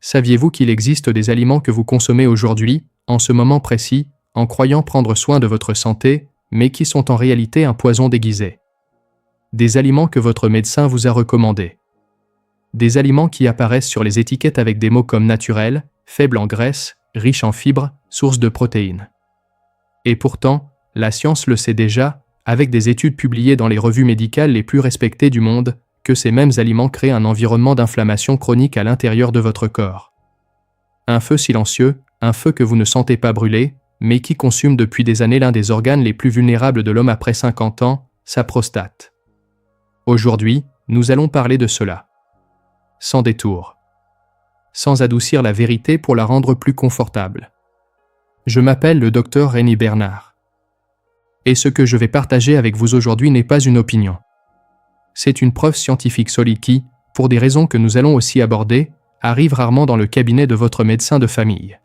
Saviez-vous qu'il existe des aliments que vous consommez aujourd'hui, en ce moment précis, en croyant prendre soin de votre santé, mais qui sont en réalité un poison déguisé? Des aliments que votre médecin vous a recommandés. Des aliments qui apparaissent sur les étiquettes avec des mots comme naturel, faible en graisse, riche en fibres, source de protéines. Et pourtant, la science le sait déjà, avec des études publiées dans les revues médicales les plus respectées du monde, que ces mêmes aliments créent un environnement d'inflammation chronique à l'intérieur de votre corps. Un feu silencieux, un feu que vous ne sentez pas brûler, mais qui consume depuis des années l'un des organes les plus vulnérables de l'homme après 50 ans, sa prostate. Aujourd'hui, nous allons parler de cela. Sans détour. Sans adoucir la vérité pour la rendre plus confortable. Je m'appelle le docteur Rémi Bernard. Et ce que je vais partager avec vous aujourd'hui n'est pas une opinion. C'est une preuve scientifique solide qui, pour des raisons que nous allons aussi aborder, arrive rarement dans le cabinet de votre médecin de famille.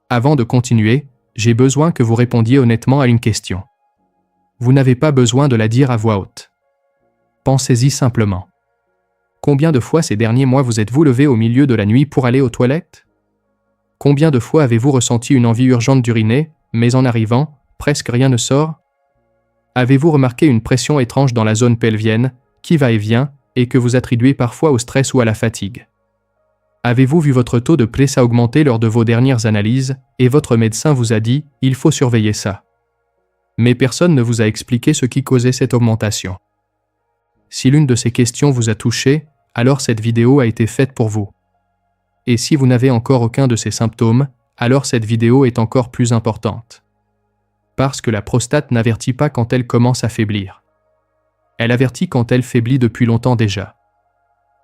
Avant de continuer, j'ai besoin que vous répondiez honnêtement à une question. Vous n'avez pas besoin de la dire à voix haute. Pensez-y simplement. Combien de fois ces derniers mois vous êtes-vous levé au milieu de la nuit pour aller aux toilettes? Combien de fois avez-vous ressenti une envie urgente d'uriner, mais en arrivant, presque rien ne sort? Avez-vous remarqué une pression étrange dans la zone pelvienne, qui va et vient, et que vous attribuez parfois au stress ou à la fatigue? Avez-vous vu votre taux de PSA augmenter lors de vos dernières analyses, et votre médecin vous a dit « il faut surveiller ça ». Mais personne ne vous a expliqué ce qui causait cette augmentation. Si l'une de ces questions vous a touché, alors cette vidéo a été faite pour vous. Et si vous n'avez encore aucun de ces symptômes, alors cette vidéo est encore plus importante. Parce que la prostate n'avertit pas quand elle commence à faiblir. Elle avertit quand elle faiblit depuis longtemps déjà.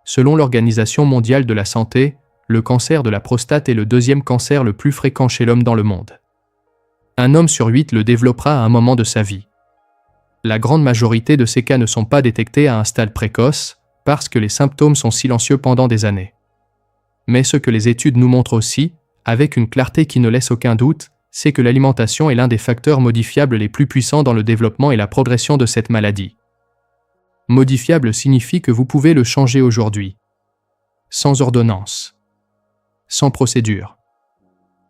Selon l'Organisation mondiale de la santé, le cancer de la prostate est le deuxième cancer le plus fréquent chez l'homme dans le monde. Un homme sur 8 le développera à un moment de sa vie. La grande majorité de ces cas ne sont pas détectés à un stade précoce, parce que les symptômes sont silencieux pendant des années. Mais ce que les études nous montrent aussi, avec une clarté qui ne laisse aucun doute, c'est que l'alimentation est l'un des facteurs modifiables les plus puissants dans le développement et la progression de cette maladie. Modifiable signifie que vous pouvez le changer aujourd'hui. Sans ordonnance. Sans procédure.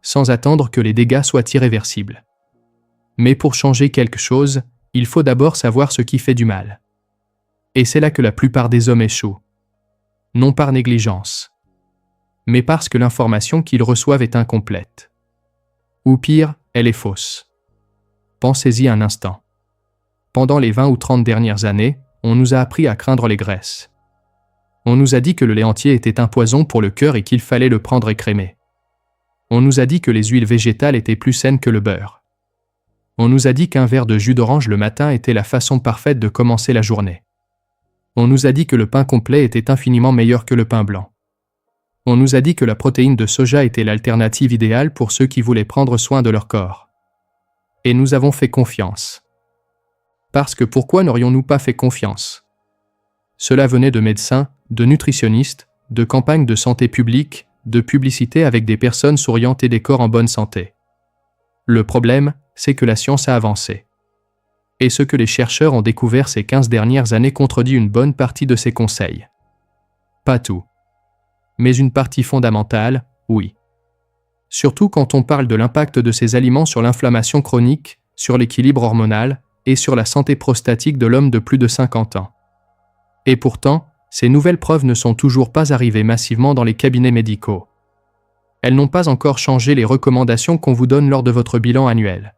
Sans attendre que les dégâts soient irréversibles. Mais pour changer quelque chose, il faut d'abord savoir ce qui fait du mal. Et c'est là que la plupart des hommes échouent. Non par négligence, mais parce que l'information qu'ils reçoivent est incomplète. Ou pire, elle est fausse. Pensez-y un instant. Pendant les 20 ou 30 dernières années, on nous a appris à craindre les graisses. On nous a dit que le lait entier était un poison pour le cœur et qu'il fallait le prendre écrémé. On nous a dit que les huiles végétales étaient plus saines que le beurre. On nous a dit qu'un verre de jus d'orange le matin était la façon parfaite de commencer la journée. On nous a dit que le pain complet était infiniment meilleur que le pain blanc. On nous a dit que la protéine de soja était l'alternative idéale pour ceux qui voulaient prendre soin de leur corps. Et nous avons fait confiance. Parce que pourquoi n'aurions-nous pas fait confiance? Cela venait de médecins, de nutritionnistes, de campagnes de santé publique, de publicités avec des personnes souriantes et des corps en bonne santé. Le problème, c'est que la science a avancé. Et ce que les chercheurs ont découvert ces 15 dernières années contredit une bonne partie de ces conseils. Pas tout. Mais une partie fondamentale, oui. Surtout quand on parle de l'impact de ces aliments sur l'inflammation chronique, sur l'équilibre hormonal et sur la santé prostatique de l'homme de plus de 50 ans. Et pourtant, ces nouvelles preuves ne sont toujours pas arrivées massivement dans les cabinets médicaux. Elles n'ont pas encore changé les recommandations qu'on vous donne lors de votre bilan annuel.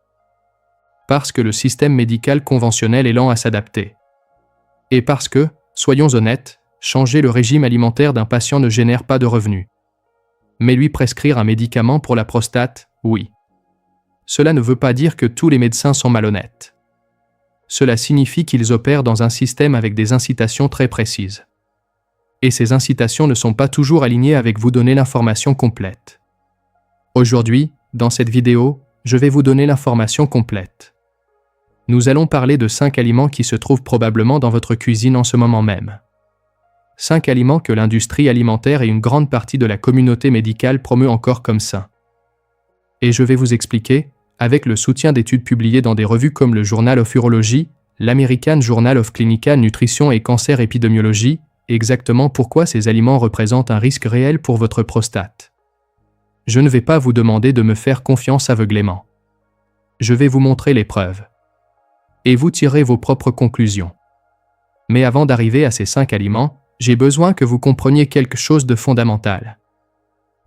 Parce que le système médical conventionnel est lent à s'adapter. Et parce que, soyons honnêtes, changer le régime alimentaire d'un patient ne génère pas de revenus. Mais lui prescrire un médicament pour la prostate, oui. Cela ne veut pas dire que tous les médecins sont malhonnêtes. Cela signifie qu'ils opèrent dans un système avec des incitations très précises. Et ces incitations ne sont pas toujours alignées avec vous donner l'information complète. Aujourd'hui, dans cette vidéo, je vais vous donner l'information complète. Nous allons parler de 5 aliments qui se trouvent probablement dans votre cuisine en ce moment même. 5 aliments que l'industrie alimentaire et une grande partie de la communauté médicale promeut encore comme sains. Et je vais vous expliquer, avec le soutien d'études publiées dans des revues comme le Journal of Urology, l'American Journal of Clinical Nutrition et Cancer Epidemiology, exactement pourquoi ces aliments représentent un risque réel pour votre prostate. Je ne vais pas vous demander de me faire confiance aveuglément. Je vais vous montrer les preuves. Et vous tirez vos propres conclusions. Mais avant d'arriver à ces 5 aliments, j'ai besoin que vous compreniez quelque chose de fondamental.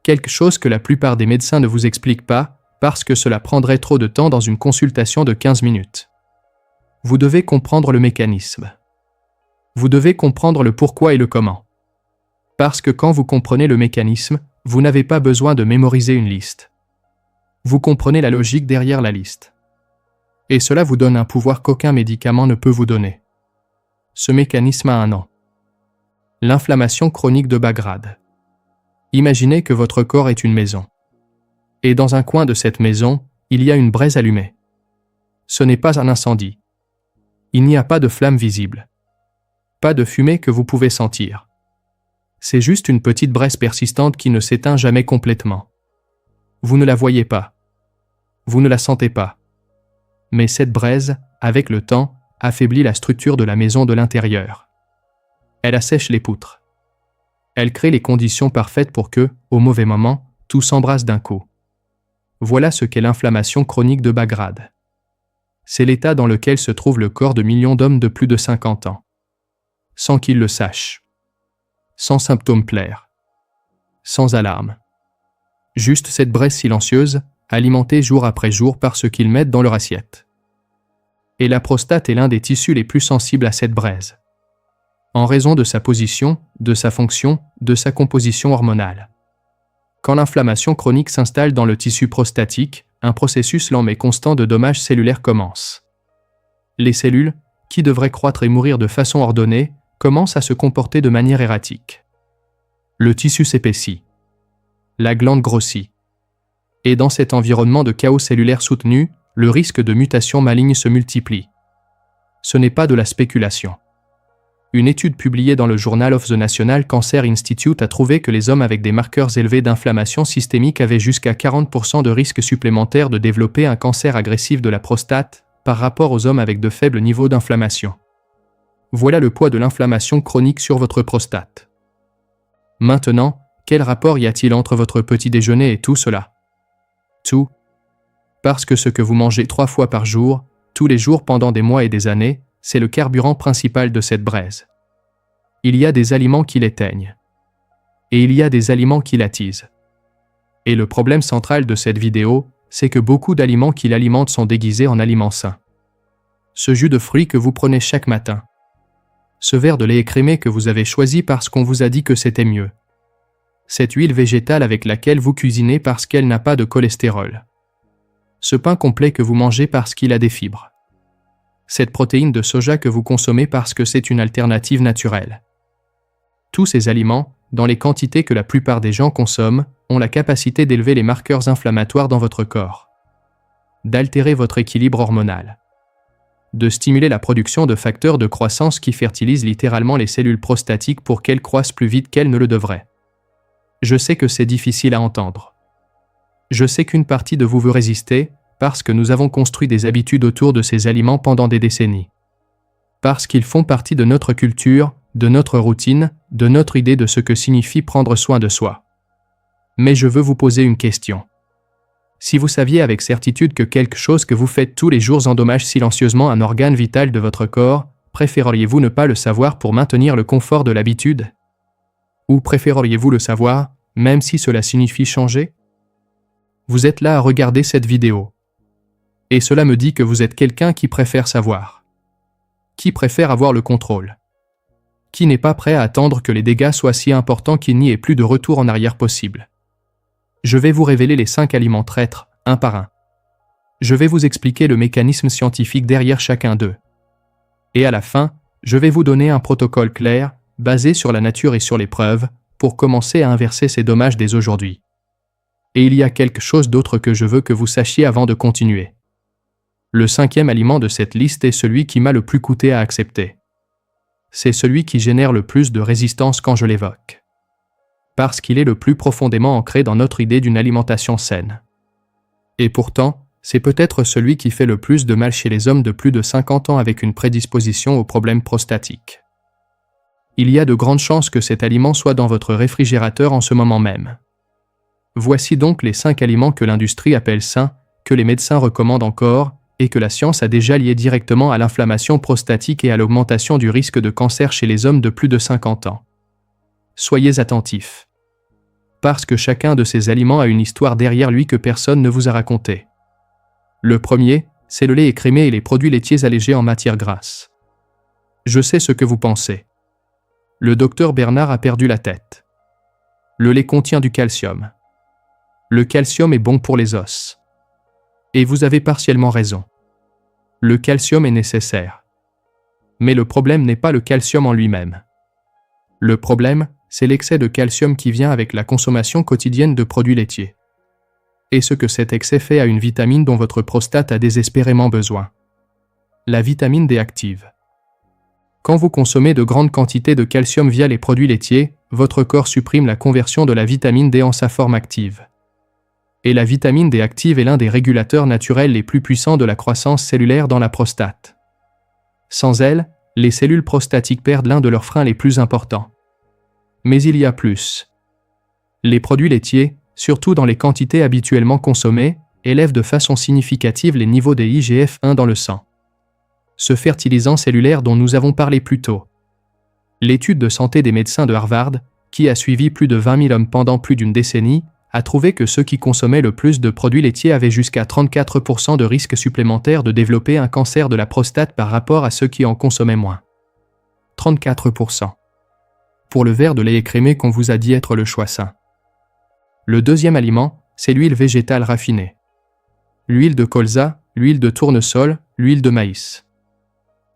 Quelque chose que la plupart des médecins ne vous expliquent pas, parce que cela prendrait trop de temps dans une consultation de 15 minutes. Vous devez comprendre le mécanisme. Vous devez comprendre le pourquoi et le comment. Parce que quand vous comprenez le mécanisme, vous n'avez pas besoin de mémoriser une liste. Vous comprenez la logique derrière la liste. Et cela vous donne un pouvoir qu'aucun médicament ne peut vous donner. Ce mécanisme a un nom. L'inflammation chronique de bas grade. Imaginez que votre corps est une maison. Et dans un coin de cette maison, il y a une braise allumée. Ce n'est pas un incendie. Il n'y a pas de flamme visible. Pas de fumée que vous pouvez sentir. C'est juste une petite braise persistante qui ne s'éteint jamais complètement. Vous ne la voyez pas. Vous ne la sentez pas. Mais cette braise, avec le temps, affaiblit la structure de la maison de l'intérieur. Elle assèche les poutres. Elle crée les conditions parfaites pour que, au mauvais moment, tout s'embrasse d'un coup. Voilà ce qu'est l'inflammation chronique de bas grade. C'est l'état dans lequel se trouve le corps de millions d'hommes de plus de 50 ans. Sans qu'ils le sachent. Sans symptômes clairs. Sans alarme. Juste cette braise silencieuse, alimentée jour après jour par ce qu'ils mettent dans leur assiette. Et la prostate est l'un des tissus les plus sensibles à cette braise. En raison de sa position, de sa fonction, de sa composition hormonale. Quand l'inflammation chronique s'installe dans le tissu prostatique, un processus lent mais constant de dommages cellulaires commence. Les cellules, qui devraient croître et mourir de façon ordonnée, commencent à se comporter de manière erratique. Le tissu s'épaissit. La glande grossit. Et dans cet environnement de chaos cellulaire soutenu, le risque de mutation maligne se multiplie. Ce n'est pas de la spéculation. Une étude publiée dans le Journal of the National Cancer Institute a trouvé que les hommes avec des marqueurs élevés d'inflammation systémique avaient jusqu'à 40% de risque supplémentaire de développer un cancer agressif de la prostate par rapport aux hommes avec de faibles niveaux d'inflammation. Voilà le poids de l'inflammation chronique sur votre prostate. Maintenant, quel rapport y a-t-il entre votre petit déjeuner et tout cela? Tout. Parce que ce que vous mangez 3 fois par jour, tous les jours pendant des mois et des années, c'est le carburant principal de cette braise. Il y a des aliments qui l'éteignent. Et il y a des aliments qui l'attisent. Et le problème central de cette vidéo, c'est que beaucoup d'aliments qui l'alimentent sont déguisés en aliments sains. Ce jus de fruits que vous prenez chaque matin. Ce verre de lait écrémé que vous avez choisi parce qu'on vous a dit que c'était mieux. Cette huile végétale avec laquelle vous cuisinez parce qu'elle n'a pas de cholestérol. Ce pain complet que vous mangez parce qu'il a des fibres. Cette protéine de soja que vous consommez parce que c'est une alternative naturelle. Tous ces aliments, dans les quantités que la plupart des gens consomment, ont la capacité d'élever les marqueurs inflammatoires dans votre corps. D'altérer votre équilibre hormonal. De stimuler la production de facteurs de croissance qui fertilisent littéralement les cellules prostatiques pour qu'elles croissent plus vite qu'elles ne le devraient. Je sais que c'est difficile à entendre. Je sais qu'une partie de vous veut résister, parce que nous avons construit des habitudes autour de ces aliments pendant des décennies. Parce qu'ils font partie de notre culture, de notre routine, de notre idée de ce que signifie prendre soin de soi. Mais je veux vous poser une question. Si vous saviez avec certitude que quelque chose que vous faites tous les jours endommage silencieusement un organe vital de votre corps, préféreriez-vous ne pas le savoir pour maintenir le confort de l'habitude? Ou préféreriez-vous le savoir, même si cela signifie changer? Vous êtes là à regarder cette vidéo. Et cela me dit que vous êtes quelqu'un qui préfère savoir. Qui préfère avoir le contrôle. Qui n'est pas prêt à attendre que les dégâts soient si importants qu'il n'y ait plus de retour en arrière possible. Je vais vous révéler les 5 aliments traîtres, un par un. Je vais vous expliquer le mécanisme scientifique derrière chacun d'eux. Et à la fin, je vais vous donner un protocole clair, basé sur la nature et sur les preuves, pour commencer à inverser ces dommages dès aujourd'hui. Et il y a quelque chose d'autre que je veux que vous sachiez avant de continuer. Le 5e aliment de cette liste est celui qui m'a le plus coûté à accepter. C'est celui qui génère le plus de résistance quand je l'évoque. Parce qu'il est le plus profondément ancré dans notre idée d'une alimentation saine. Et pourtant, c'est peut-être celui qui fait le plus de mal chez les hommes de plus de 50 ans avec une prédisposition aux problèmes prostatiques. il y a de grandes chances que cet aliment soit dans votre réfrigérateur en ce moment même. Voici donc les 5 aliments que l'industrie appelle sains, que les médecins recommandent encore, et que la science a déjà liés directement à l'inflammation prostatique et à l'augmentation du risque de cancer chez les hommes de plus de 50 ans. Soyez attentifs. Parce que chacun de ces aliments a une histoire derrière lui que personne ne vous a racontée. Le premier, c'est le lait écrémé et les produits laitiers allégés en matière grasse. Je sais ce que vous pensez. Le docteur Bernard a perdu la tête. Le lait contient du calcium. Le calcium est bon pour les os. Et vous avez partiellement raison. Le calcium est nécessaire. Mais le problème n'est pas le calcium en lui-même. Le problème, c'est l'excès de calcium qui vient avec la consommation quotidienne de produits laitiers. Et ce que cet excès fait à une vitamine dont votre prostate a désespérément besoin. La vitamine D active. Quand vous consommez de grandes quantités de calcium via les produits laitiers, votre corps supprime la conversion de la vitamine D en sa forme active. Et la vitamine D active est l'un des régulateurs naturels les plus puissants de la croissance cellulaire dans la prostate. Sans elle, les cellules prostatiques perdent l'un de leurs freins les plus importants. Mais il y a plus. Les produits laitiers, surtout dans les quantités habituellement consommées, élèvent de façon significative les niveaux des IGF-1 dans le sang. Ce fertilisant cellulaire dont nous avons parlé plus tôt. L'étude de santé des médecins de Harvard, qui a suivi plus de 20 000 hommes pendant plus d'une décennie, a trouvé que ceux qui consommaient le plus de produits laitiers avaient jusqu'à 34% de risque supplémentaire de développer un cancer de la prostate par rapport à ceux qui en consommaient moins. 34%. Pour le verre de lait écrémé qu'on vous a dit être le choix sain. Le deuxième aliment, c'est l'huile végétale raffinée. L'huile de colza, l'huile de tournesol, l'huile de maïs.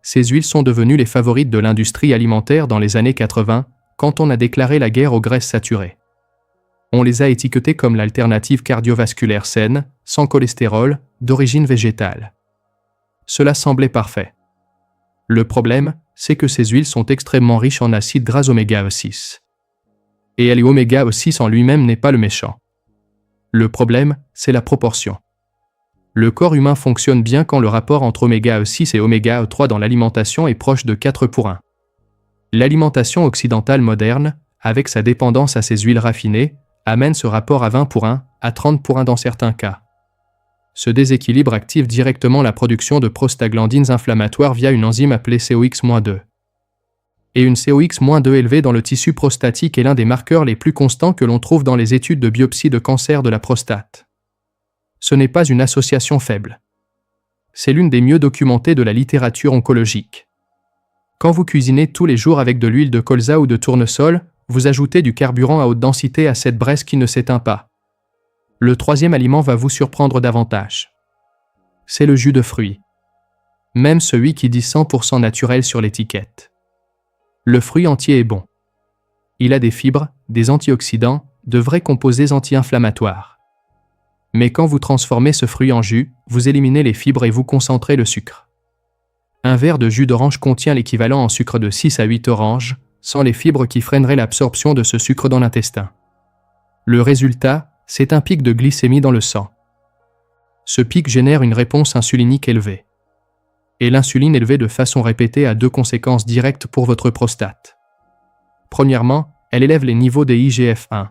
Ces huiles sont devenues les favorites de l'industrie alimentaire dans les années 80, quand on a déclaré la guerre aux graisses saturées. On les a étiquetées comme l'alternative cardiovasculaire saine, sans cholestérol, d'origine végétale. Cela semblait parfait. Le problème, c'est que ces huiles sont extrêmement riches en acides gras oméga 6. Et l'oméga 6 en lui-même n'est pas le méchant. Le problème, c'est la proportion. Le corps humain fonctionne bien quand le rapport entre oméga 6 et oméga 3 dans l'alimentation est proche de 4 pour 1. L'alimentation occidentale moderne, avec sa dépendance à ces huiles raffinées, amène ce rapport à 20 pour 1, à 30 pour 1 dans certains cas. Ce déséquilibre active directement la production de prostaglandines inflammatoires via une enzyme appelée COX-2. Et une COX-2 élevée dans le tissu prostatique est l'un des marqueurs les plus constants que l'on trouve dans les études de biopsie de cancer de la prostate. Ce n'est pas une association faible. C'est l'une des mieux documentées de la littérature oncologique. Quand vous cuisinez tous les jours avec de l'huile de colza ou de tournesol, vous ajoutez du carburant à haute densité à cette braise qui ne s'éteint pas. Le troisième aliment va vous surprendre davantage. C'est le jus de fruits. Même celui qui dit 100% naturel sur l'étiquette. Le fruit entier est bon. Il a des fibres, des antioxydants, de vrais composés anti-inflammatoires. Mais quand vous transformez ce fruit en jus, vous éliminez les fibres et vous concentrez le sucre. Un verre de jus d'orange contient l'équivalent en sucre de 6 à 8 oranges, sans les fibres qui freineraient l'absorption de ce sucre dans l'intestin. Le résultat, c'est un pic de glycémie dans le sang. Ce pic génère une réponse insulinique élevée. Et l'insuline élevée de façon répétée a 2 conséquences directes pour votre prostate. Premièrement, elle élève les niveaux des IGF-1.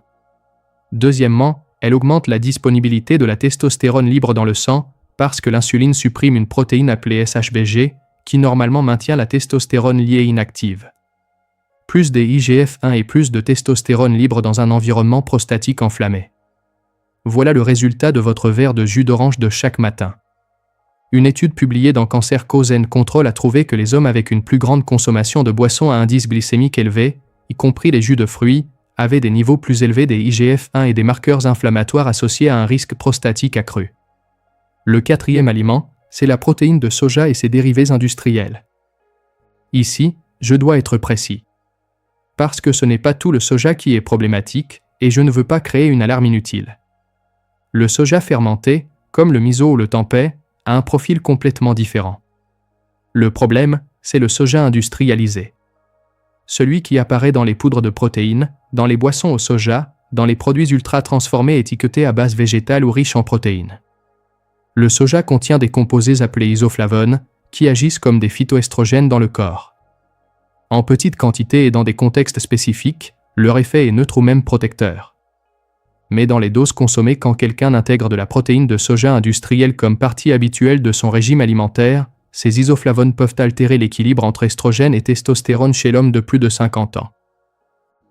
Deuxièmement, elle augmente la disponibilité de la testostérone libre dans le sang, parce que l'insuline supprime une protéine appelée SHBG, qui normalement maintient la testostérone liée inactive. Plus des IGF-1 et plus de testostérone libre dans un environnement prostatique enflammé. Voilà le résultat de votre verre de jus d'orange de chaque matin. Une étude publiée dans Cancer Cause and Control a trouvé que les hommes avec une plus grande consommation de boissons à indice glycémique élevé, y compris les jus de fruits, avaient des niveaux plus élevés des IGF-1 et des marqueurs inflammatoires associés à un risque prostatique accru. Le quatrième aliment, c'est la protéine de soja et ses dérivés industriels. Ici, je dois être précis. Parce que ce n'est pas tout le soja qui est problématique, et je ne veux pas créer une alarme inutile. Le soja fermenté, comme le miso ou le tempeh, a un profil complètement différent. Le problème, c'est le soja industrialisé. Celui qui apparaît dans les poudres de protéines, dans les boissons au soja, dans les produits ultra transformés étiquetés à base végétale ou riches en protéines. Le soja contient des composés appelés isoflavones, qui agissent comme des phytoestrogènes dans le corps. En petite quantité et dans des contextes spécifiques, leur effet est neutre ou même protecteur. Mais dans les doses consommées quand quelqu'un intègre de la protéine de soja industrielle comme partie habituelle de son régime alimentaire, ces isoflavones peuvent altérer l'équilibre entre estrogène et testostérone chez l'homme de plus de 50 ans.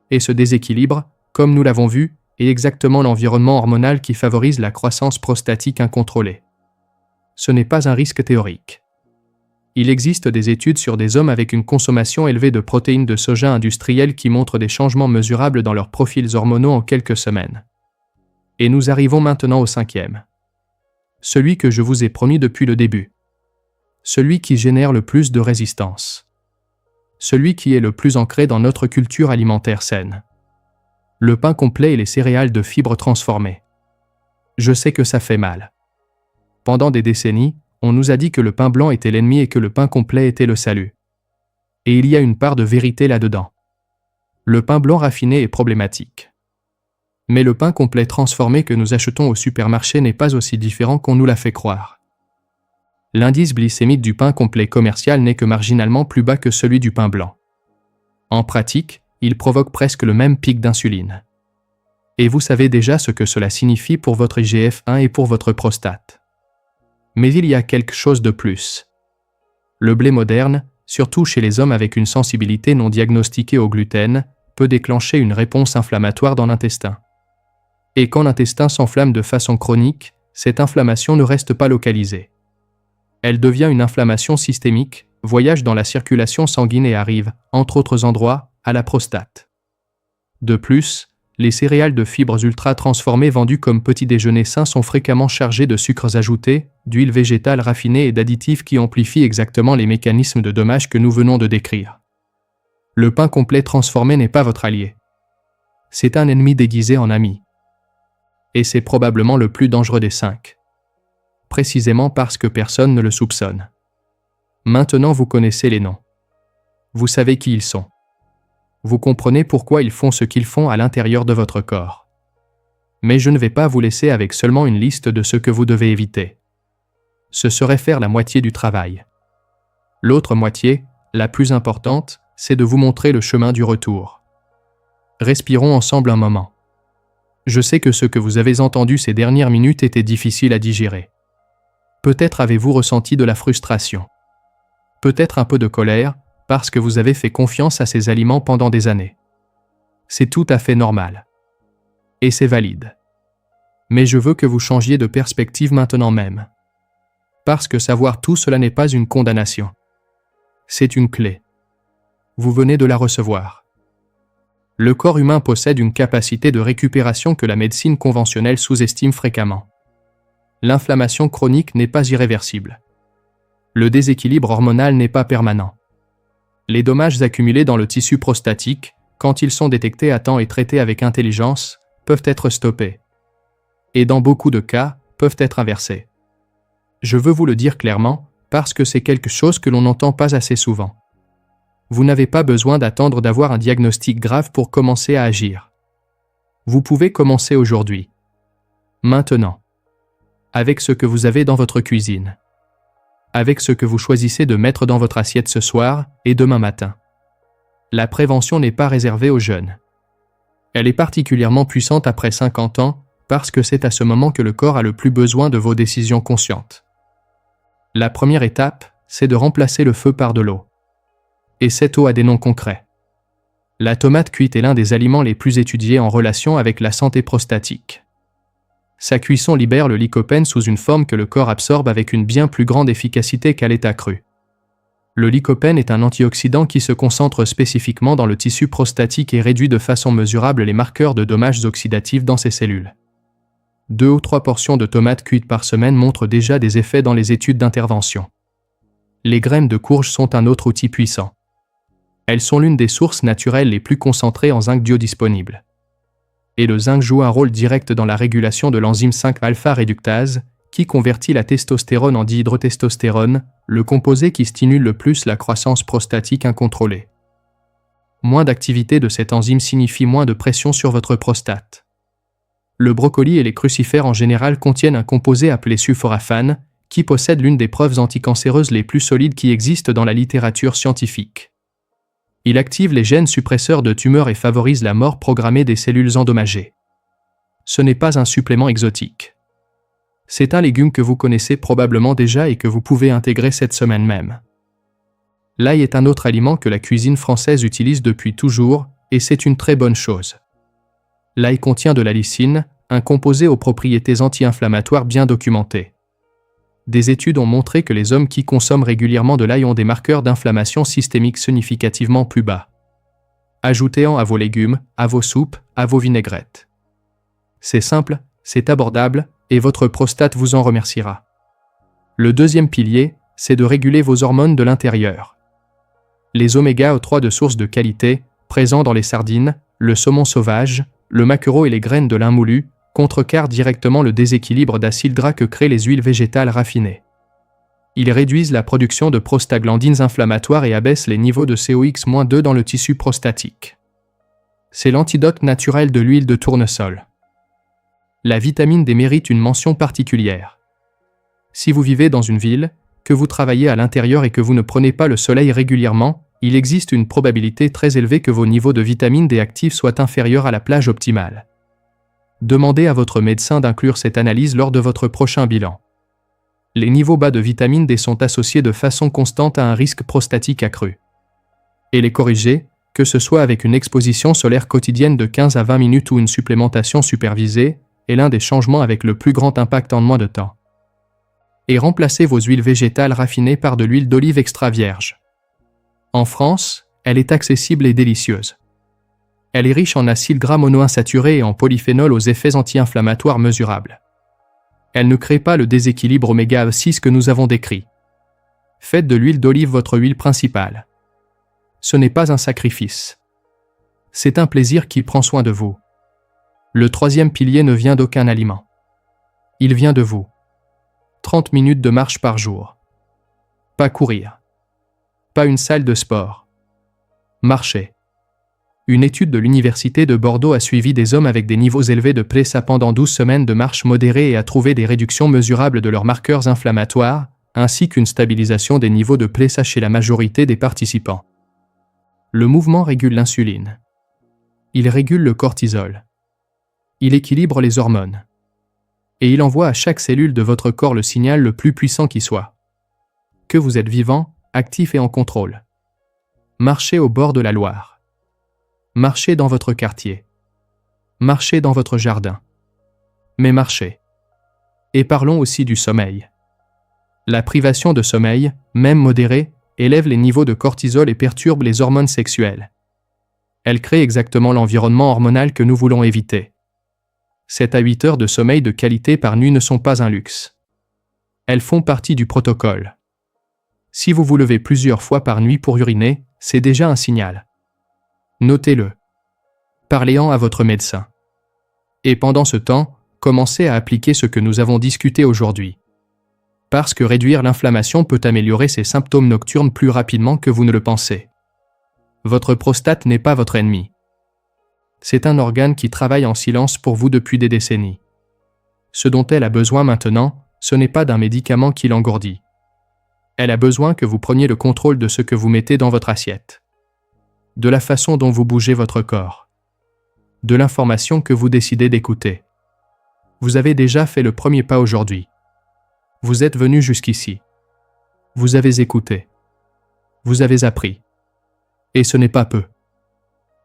Et ce déséquilibre, comme nous l'avons vu, est exactement l'environnement hormonal qui favorise la croissance prostatique incontrôlée. Ce n'est pas un risque théorique. Il existe des études sur des hommes avec une consommation élevée de protéines de soja industrielles qui montrent des changements mesurables dans leurs profils hormonaux en quelques semaines. Et nous arrivons maintenant au 5e. Celui que je vous ai promis depuis le début. Celui qui génère le plus de résistance. Celui qui est le plus ancré dans notre culture alimentaire saine. Le pain complet et les céréales de fibres transformées. Je sais que ça fait mal. Pendant des décennies, on nous a dit que le pain blanc était l'ennemi et que le pain complet était le salut. Et il y a une part de vérité là-dedans. Le pain blanc raffiné est problématique. Mais le pain complet transformé que nous achetons au supermarché n'est pas aussi différent qu'on nous l'a fait croire. L'indice glycémique du pain complet commercial n'est que marginalement plus bas que celui du pain blanc. En pratique, il provoque presque le même pic d'insuline. Et vous savez déjà ce que cela signifie pour votre IGF-1 et pour votre prostate. Mais il y a quelque chose de plus. Le blé moderne, surtout chez les hommes avec une sensibilité non diagnostiquée au gluten, peut déclencher une réponse inflammatoire dans l'intestin. Et quand l'intestin s'enflamme de façon chronique, cette inflammation ne reste pas localisée. Elle devient une inflammation systémique, voyage dans la circulation sanguine et arrive, entre autres endroits, à la prostate. De plus, les céréales de fibres ultra transformées vendues comme petit déjeuner sain sont fréquemment chargées de sucres ajoutés, d'huiles végétales raffinées et d'additifs qui amplifient exactement les mécanismes de dommage que nous venons de décrire. Le pain complet transformé n'est pas votre allié. C'est un ennemi déguisé en ami. Et c'est probablement le plus dangereux des 5. Précisément parce que personne ne le soupçonne. Maintenant vous connaissez les noms. Vous savez qui ils sont. Vous comprenez pourquoi ils font ce qu'ils font à l'intérieur de votre corps. Mais je ne vais pas vous laisser avec seulement une liste de ce que vous devez éviter. Ce serait faire la moitié du travail. L'autre moitié, la plus importante, c'est de vous montrer le chemin du retour. Respirons ensemble un moment. Je sais que ce que vous avez entendu ces dernières minutes était difficile à digérer. Peut-être avez-vous ressenti de la frustration. Peut-être un peu de colère, parce que vous avez fait confiance à ces aliments pendant des années. C'est tout à fait normal. Et c'est valide. Mais je veux que vous changiez de perspective maintenant même. Parce que savoir tout cela n'est pas une condamnation. C'est une clé. Vous venez de la recevoir. Le corps humain possède une capacité de récupération que la médecine conventionnelle sous-estime fréquemment. L'inflammation chronique n'est pas irréversible. Le déséquilibre hormonal n'est pas permanent. Les dommages accumulés dans le tissu prostatique, quand ils sont détectés à temps et traités avec intelligence, peuvent être stoppés. Et dans beaucoup de cas, peuvent être inversés. Je veux vous le dire clairement, parce que c'est quelque chose que l'on n'entend pas assez souvent. Vous n'avez pas besoin d'attendre d'avoir un diagnostic grave pour commencer à agir. Vous pouvez commencer aujourd'hui. Maintenant. Avec ce que vous avez dans votre cuisine. Avec ce que vous choisissez de mettre dans votre assiette ce soir et demain matin. La prévention n'est pas réservée aux jeunes. Elle est particulièrement puissante après 50 ans, parce que c'est à ce moment que le corps a le plus besoin de vos décisions conscientes. La première étape, c'est de remplacer le feu par de l'eau. Et cette eau a des noms concrets. La tomate cuite est l'un des aliments les plus étudiés en relation avec la santé prostatique. Sa cuisson libère le lycopène sous une forme que le corps absorbe avec une bien plus grande efficacité qu'à l'état cru. Le lycopène est un antioxydant qui se concentre spécifiquement dans le tissu prostatique et réduit de façon mesurable les marqueurs de dommages oxydatifs dans ces cellules. 2 ou 3 portions de tomates cuites par semaine montrent déjà des effets dans les études d'intervention. Les graines de courge sont un autre outil puissant. Elles sont l'une des sources naturelles les plus concentrées en zinc biodisponible. Et le zinc joue un rôle direct dans la régulation de l'enzyme 5-alpha-réductase, qui convertit la testostérone en dihydrotestostérone, le composé qui stimule le plus la croissance prostatique incontrôlée. Moins d'activité de cette enzyme signifie moins de pression sur votre prostate. Le brocoli et les crucifères en général contiennent un composé appelé sulforaphane, qui possède l'une des preuves anticancéreuses les plus solides qui existent dans la littérature scientifique. Il active les gènes suppresseurs de tumeurs et favorise la mort programmée des cellules endommagées. Ce n'est pas un supplément exotique. C'est un légume que vous connaissez probablement déjà et que vous pouvez intégrer cette semaine même. L'ail est un autre aliment que la cuisine française utilise depuis toujours, et c'est une très bonne chose. L'ail contient de la lysine, un composé aux propriétés anti-inflammatoires bien documentées. Des études ont montré que les hommes qui consomment régulièrement de l'ail ont des marqueurs d'inflammation systémique significativement plus bas. Ajoutez-en à vos légumes, à vos soupes, à vos vinaigrettes. C'est simple, c'est abordable, et votre prostate vous en remerciera. Le deuxième pilier, c'est de réguler vos hormones de l'intérieur. Les oméga-3 de source de qualité, présents dans les sardines, le saumon sauvage, le maquereau et les graines de lin moulu, contrecarrent directement le déséquilibre d'acide gras que créent les huiles végétales raffinées. Ils réduisent la production de prostaglandines inflammatoires et abaissent les niveaux de COX-2 dans le tissu prostatique. C'est l'antidote naturel de l'huile de tournesol. La vitamine D mérite une mention particulière. Si vous vivez dans une ville, que vous travaillez à l'intérieur et que vous ne prenez pas le soleil régulièrement, il existe une probabilité très élevée que vos niveaux de vitamine D active soient inférieurs à la plage optimale. Demandez à votre médecin d'inclure cette analyse lors de votre prochain bilan. Les niveaux bas de vitamine D sont associés de façon constante à un risque prostatique accru. Et les corriger, que ce soit avec une exposition solaire quotidienne de 15 à 20 minutes ou une supplémentation supervisée, est l'un des changements avec le plus grand impact en moins de temps. Et remplacez vos huiles végétales raffinées par de l'huile d'olive extra vierge. En France, elle est accessible et délicieuse. Elle est riche en acides gras monoinsaturés et en polyphénols aux effets anti-inflammatoires mesurables. Elle ne crée pas le déséquilibre oméga 6 que nous avons décrit. Faites de l'huile d'olive votre huile principale. Ce n'est pas un sacrifice. C'est un plaisir qui prend soin de vous. Le troisième pilier ne vient d'aucun aliment. Il vient de vous. 30 minutes de marche par jour. Pas courir. Pas une salle de sport. Marcher. Une étude de l'Université de Bordeaux a suivi des hommes avec des niveaux élevés de PSA pendant 12 semaines de marche modérée et a trouvé des réductions mesurables de leurs marqueurs inflammatoires, ainsi qu'une stabilisation des niveaux de PSA chez la majorité des participants. Le mouvement régule l'insuline. Il régule le cortisol. Il équilibre les hormones. Et il envoie à chaque cellule de votre corps le signal le plus puissant qui soit. Que vous êtes vivant, actif et en contrôle. Marchez au bord de la Loire. Marchez dans votre quartier. Marchez dans votre jardin. Mais marchez. Et parlons aussi du sommeil. La privation de sommeil, même modérée, élève les niveaux de cortisol et perturbe les hormones sexuelles. Elle crée exactement l'environnement hormonal que nous voulons éviter. 7 à 8 heures de sommeil de qualité par nuit ne sont pas un luxe. Elles font partie du protocole. Si vous vous levez plusieurs fois par nuit pour uriner, c'est déjà un signal. Notez-le. Parlez-en à votre médecin. Et pendant ce temps, commencez à appliquer ce que nous avons discuté aujourd'hui. Parce que réduire l'inflammation peut améliorer ces symptômes nocturnes plus rapidement que vous ne le pensez. Votre prostate n'est pas votre ennemi. C'est un organe qui travaille en silence pour vous depuis des décennies. Ce dont elle a besoin maintenant, ce n'est pas d'un médicament qui l'engourdit. Elle a besoin que vous preniez le contrôle de ce que vous mettez dans votre assiette. De la façon dont vous bougez votre corps. De l'information que vous décidez d'écouter. Vous avez déjà fait le premier pas aujourd'hui. Vous êtes venu jusqu'ici. Vous avez écouté. Vous avez appris. Et ce n'est pas peu.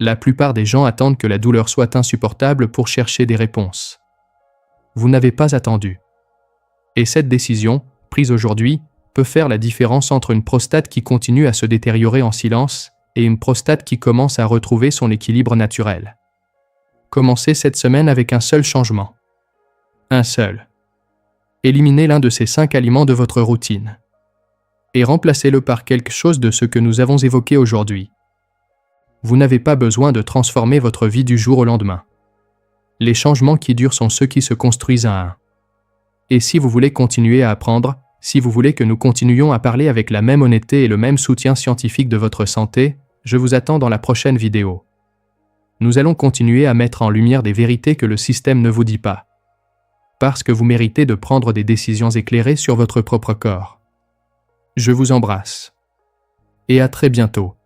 La plupart des gens attendent que la douleur soit insupportable pour chercher des réponses. Vous n'avez pas attendu. Et cette décision, prise aujourd'hui, peut faire la différence entre une prostate qui continue à se détériorer en silence et une prostate qui commence à retrouver son équilibre naturel. Commencez cette semaine avec un seul changement. Un seul. Éliminez l'un de ces 5 aliments de votre routine. Et remplacez-le par quelque chose de ce que nous avons évoqué aujourd'hui. Vous n'avez pas besoin de transformer votre vie du jour au lendemain. Les changements qui durent sont ceux qui se construisent à un. Et si vous voulez continuer à apprendre, si vous voulez que nous continuions à parler avec la même honnêteté et le même soutien scientifique de votre santé, je vous attends dans la prochaine vidéo. Nous allons continuer à mettre en lumière des vérités que le système ne vous dit pas. Parce que vous méritez de prendre des décisions éclairées sur votre propre corps. Je vous embrasse. Et à très bientôt.